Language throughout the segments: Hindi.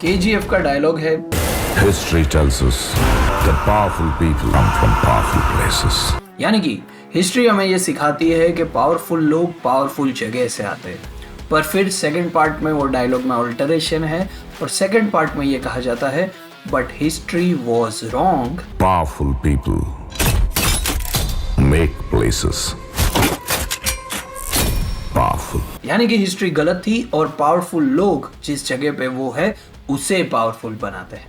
केजीएफ का डायलॉग है, History tells us that powerful people come from powerful places. यानी कि हिस्ट्री हमें ये सिखाती है कि पावरफुल लोग पावरफुल जगह से आते हैं। पर फिर सेकंड पार्ट में वो डायलॉग में अल्टरेशन है और सेकंड पार्ट में ये कहा जाता है, but history was wrong. Powerful people make places powerful. यानी कि हिस्ट्री गलत थी और पावरफुल लोग जिस जगह पे वो है उसे पावरफुल बनाते हैं।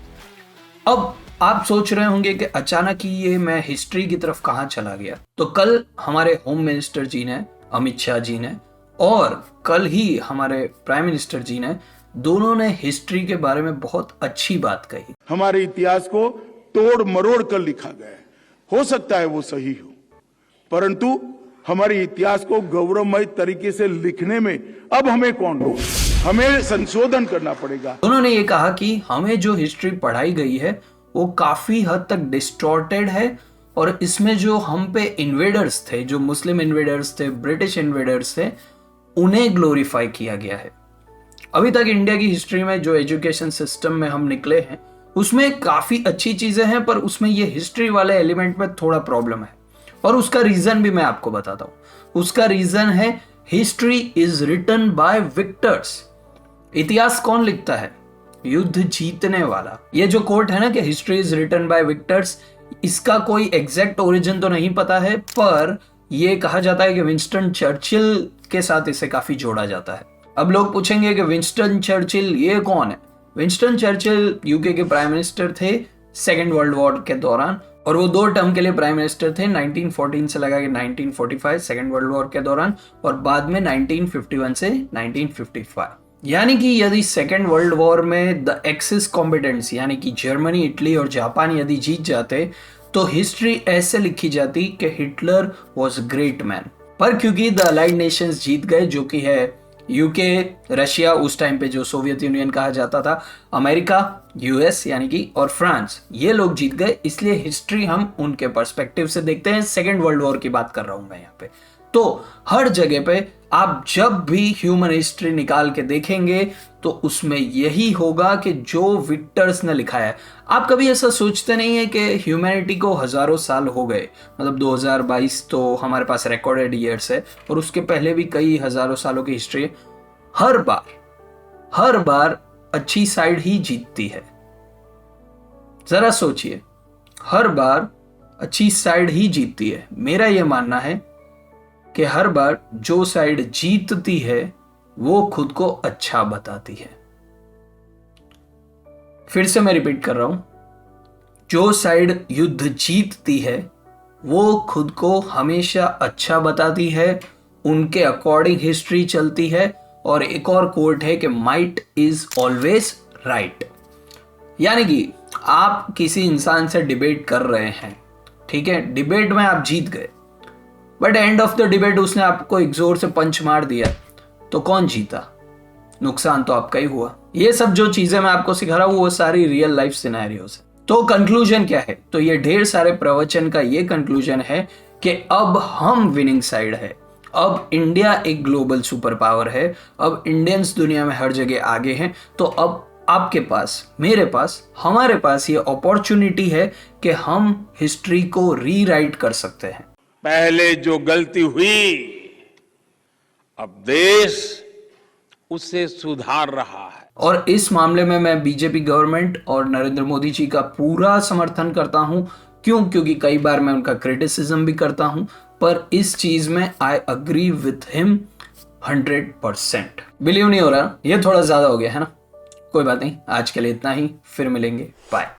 अब आप सोच रहे होंगे कि अचानक ही ये मैं हिस्ट्री की तरफ कहां चला गया। तो कल हमारे होम मिनिस्टर जी ने, अमित शाह जी ने, और कल ही हमारे प्राइम मिनिस्टर जी ने, दोनों ने हिस्ट्री के बारे में बहुत अच्छी बात कही। हमारे इतिहास को तोड़ मरोड़ कर लिखा गया है। हो सकता है वो सही हो, परंतु हमारे इतिहास को गौरवमय तरीके से लिखने में अब हमें कौन रोक, हमें संशोधन करना पड़ेगा। उन्होंने ये कहा कि हमें जो हिस्ट्री पढ़ाई गई है वो काफी हद तक डिस्टॉर्टेड है और इसमें जो हम पे इन्वेडर्स थे, जो मुस्लिम इन्वेडर्स थे, ब्रिटिश इन्वेडर्स थे, उन्हें ग्लोरीफाई किया गया है। अभी तक इंडिया की हिस्ट्री में जो एजुकेशन सिस्टम में हम निकले हैं उसमें काफी अच्छी चीजें हैं, पर उसमें ये हिस्ट्री वाले एलिमेंट में थोड़ा प्रॉब्लम है और उसका रीजन भी मैं आपको बताता हूं। उसका रीजन है history is written by victors. इतिहास कौन लिखता है? युद्ध जीतने वाला। ये जो कोट है ना कि history is written by victors, इसका कोई एग्जैक्ट ओरिजिन तो नहीं पता है, पर यह कहा जाता है कि विंस्टन चर्चिल के साथ इसे काफी जोड़ा जाता है। अब लोग पूछेंगे कि विंस्टन चर्चिल ये कौन है? विंस्टन चर्चिल यूके के प्राइम मिनिस्टर थे सेकेंड वर्ल्ड वॉर के दौरान, और वो 2 टर्म के लिए प्राइम मिनिस्टर थे, 1914 से लगा के 1945 सेकेंड वर्ल्ड वॉर के दौरान, और बाद में 1951 से 1955। यानी कि यदि सेकेंड वर्ल्ड वॉर में द एक्सिस कॉम्बिटेंट्स यानी कि जर्मनी, इटली और जापान यदि जीत जाते तो हिस्ट्री ऐसे लिखी जाती कि हिटलर वॉज ग्रेट मैन। पर क्योंकि द अलाइड नेशंस जीत गए, जो कि है यूके, रशिया, उस टाइम पे जो सोवियत यूनियन कहा जाता था, अमेरिका, यूएस यानी कि, और फ्रांस, ये लोग जीत गए, इसलिए हिस्ट्री हम उनके पर्सपेक्टिव से देखते हैं। सेकेंड वर्ल्ड वॉर की बात कर रहा हूं मैं यहाँ पे। तो हर जगह पे आप जब भी ह्यूमन हिस्ट्री निकाल के देखेंगे तो उसमें यही होगा कि जो विक्टर्स ने लिखा है। आप कभी ऐसा सोचते नहीं है कि ह्यूमैनिटी को हजारों साल हो गए, मतलब 2022 तो हमारे पास रिकॉर्डेड ईयर्स है और उसके पहले भी कई हजारों सालों की हिस्ट्री है। हर बार अच्छी साइड ही जीतती है। जरा सोचिए, हर बार अच्छी साइड ही जीतती है। मेरा यह मानना है कि हर बार जो साइड जीतती है वो खुद को अच्छा बताती है। फिर से मैं रिपीट कर रहा हूं, जो साइड युद्ध जीतती है वो खुद को हमेशा अच्छा बताती है, उनके अकॉर्डिंग हिस्ट्री चलती है। और एक और कोट है कि माइट इज ऑलवेज राइट। यानी कि आप किसी इंसान से डिबेट कर रहे हैं, ठीक है, डिबेट में आप जीत गए, but end of the debate उसने आपको एक जोर से पंच मार दिया, तो कौन जीता? नुकसान तो आपका ही हुआ। ये सब जो चीजें मैं आपको सिखा रहा हूं वो सारी रियल लाइफ सिनेरियोस है। तो कंक्लूजन क्या है? तो ये ढेर सारे प्रवचन का ये कंक्लूजन है कि अब हम विनिंग साइड है। अब इंडिया एक ग्लोबल सुपर पावर है। अब इंडियंस दुनिया में हर जगह आगे हैं। तो अब आपके पास, मेरे पास, हमारे पास ये अपॉर्चुनिटी है कि हम हिस्ट्री को रीराइट कर सकते हैं। पहले जो गलती हुई अब देश उसे सुधार रहा है। और इस मामले में मैं बीजेपी गवर्नमेंट और नरेंद्र मोदी जी का पूरा समर्थन करता हूं। क्यों? क्योंकि कई बार मैं उनका क्रिटिसिज्म भी करता हूं, पर इस चीज में I agree with him 100%। Believe नहीं हो रहा, ये थोड़ा ज्यादा हो गया है ना? कोई बात नहीं, आज के लिए इतना ही, फिर मिलेंगे, बाय।